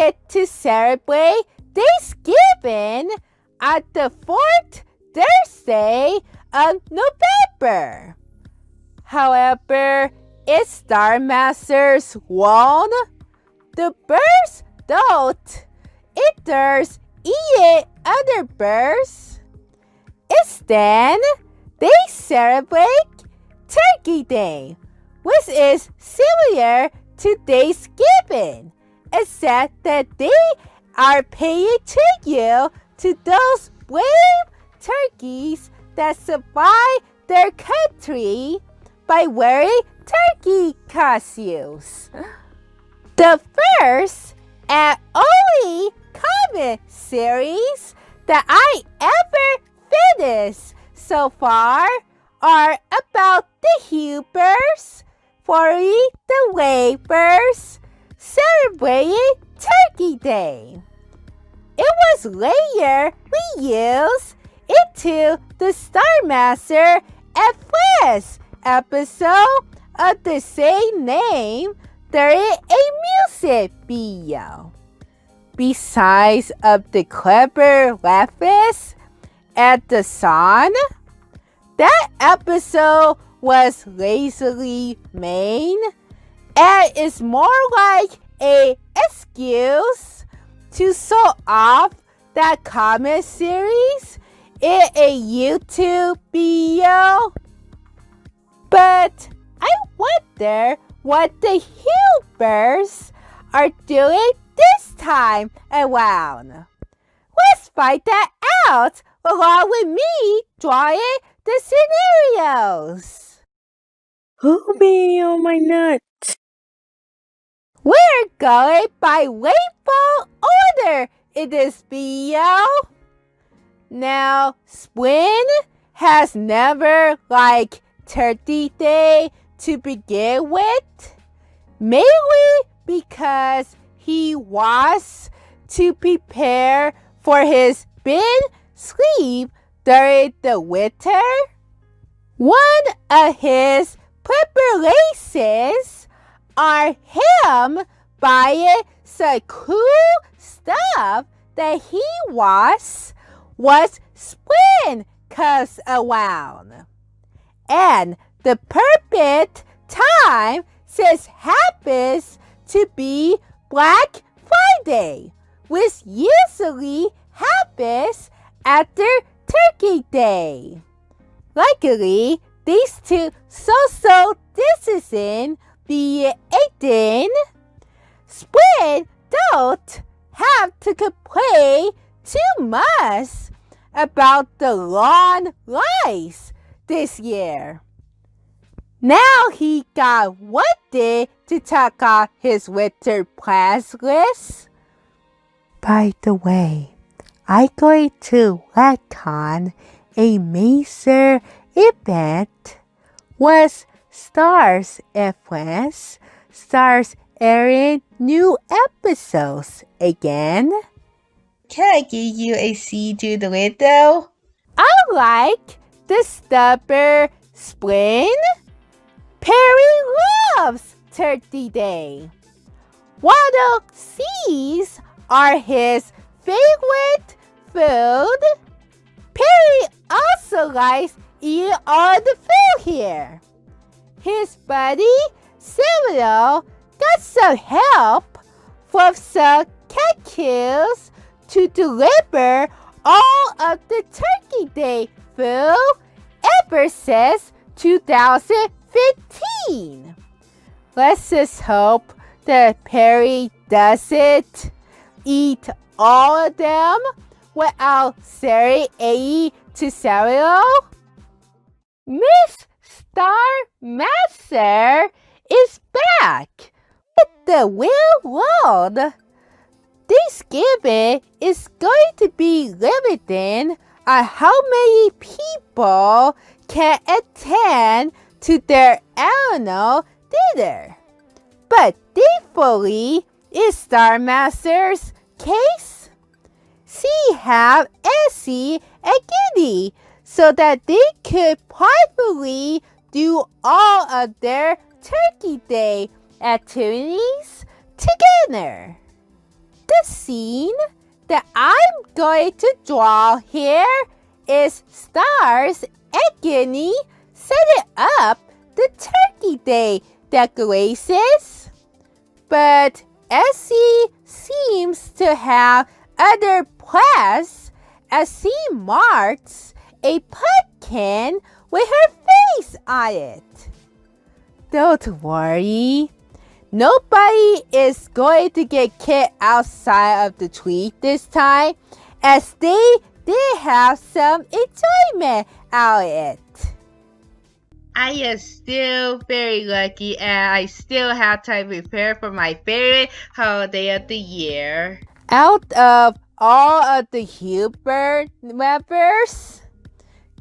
get to celebrate Thanksgiving at the fourth Thursday of November. However, if Star Masters won, the birds don't. Eaters eat other birds. Instead, they celebrate Turkey Day, which is similar to Thanksgiving, except that they are paying tribute to those brave turkeys that survived their country by wearing turkey costumes. The first and only comic series that I ever finished so far are about the Hue Birds, following the Hue Birds, celebrating Turkey Day. It was later reused into the Star Master and Friends episode of the same name during a music video. Besides of the clever reference at the sun, that episode was lazily made and is more like an excuse to show off that comic series in a YouTube video. But I wonder what the Hue Birds are doing this time around. Let's find that out along with me drawing the scenarios. Who'll be on my nut? We're going by rainbow order in this video. Now, spring has never liked Turkey Day to begin with, mainly because he wants to prepare for his big sleep during the winter. One of his preparations are him buying some cool stuff that he wants once spring comes around. And the perfect time just happens to be Black Friday, which usually happens after Turkey Day. Luckily, these two social distancing being 18, spring don't have to complain too much about the long lines this year. Now he got one day to check off his winter plans list. By the way, I'm going to retcon a major event was Stars and Friends starts airing new episodes again. Can I give you a seed through the window? Unlike the stubborn spring, Perry loves Turkey Day. Waddle seeds are his favorite food. Perry also likes eating all the food here. His buddy Samuel got some help from some cactus to deliver all of the Turkey Day food ever since 2015. Let's just hope that Perry doesn't eat all of them without saying A to Samuel. Miss Star Master is back with the real world. Thanksgiving is going to be limited on how many people can attend to their annual dinner. But thankfully, in Star Master's case, she have Essie and Greeny so that they could privately do all of their Turkey Day activities together. The scene that I'm going to draw here is stars and Greeny setting up the Turkey Day decorations. But Essie seems to have other plans as she marks a pumpkin with her face on it. Don't worry. Nobody is going to get kicked outside of the tree this time, as they did have some enjoyment out of it. I am still very lucky and I still have time to prepare for my favorite holiday of the year. Out of all of the Hue Bird members,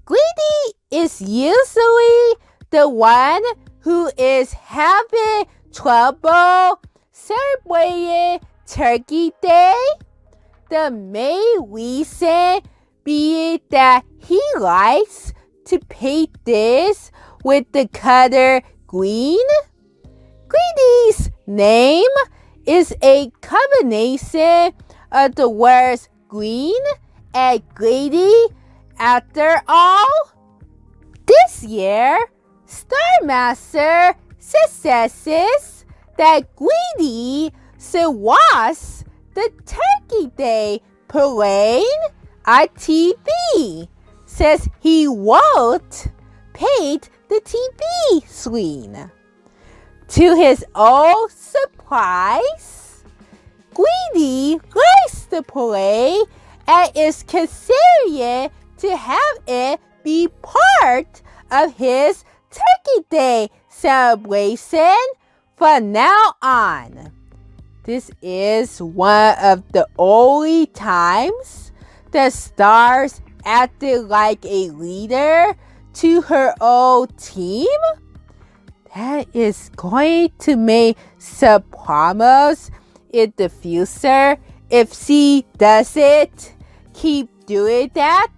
Greeny is usually the one who is having trouble celebrating Turkey Day. The main reason being that he likes to paint this with the color green. Greeny's name is a combination of the words green and greedy. After all, this year, Star Master suggests that Greeny should watch the Turkey Day parade on TV, since he won't paint the TV screen. To his own surprise, Greeny likes the parade and is considering to have it be part of his Turkey Day celebration from now on. This is one of the only times that Stars acted like a leader to her own team. That is going to make some problems in the future if she doesn't keep doing that.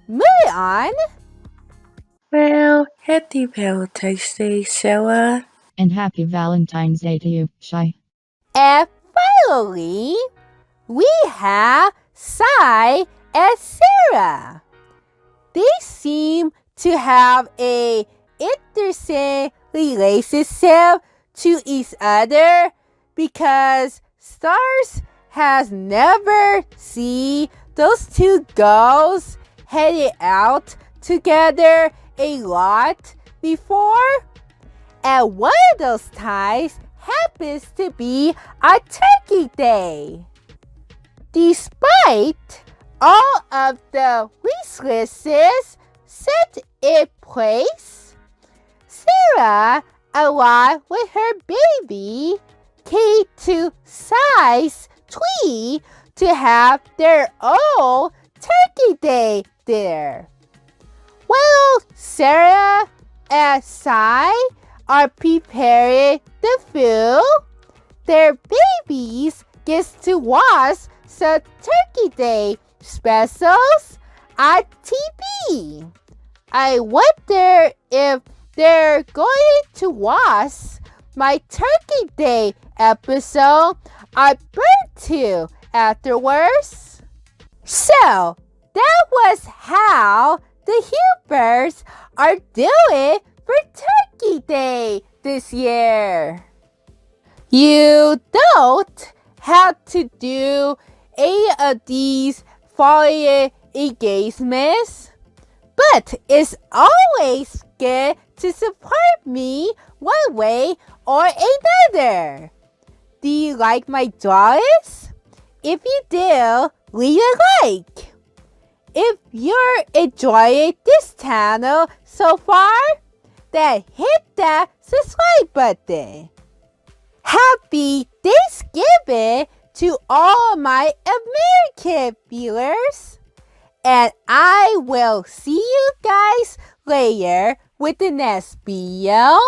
Moving on. Well, happy Valentine's Day, Sarah. And happy Valentine's Day to you, Shy. And finally, we have Sai and Sarah. They seem to have a interesting relationship to each other because Stars has never seen those two girls heading out together a lot before. And one of those times happens to be on Turkey Day. Despite all of the resources set in place, Sarah, along with her baby, came to Sai's tree to have their own Turkey Day dinner. While Sarah and Sai are preparing the food, their babies get to watch some Turkey Day specials on TV. I wonder if they're going to watch my Turkey Day episode on Bird 2 afterwards. So, that was how the Hue Birds are doing for Turkey Day this year. You don't have to do any of these following engagements, but it's always good to support me one way or another. Do you like my drawings? If you do, leave a like. If you're enjoying this channel so far, then hit that subscribe button. Happy Thanksgiving to all my American viewers. And I will see you guys later with the next video.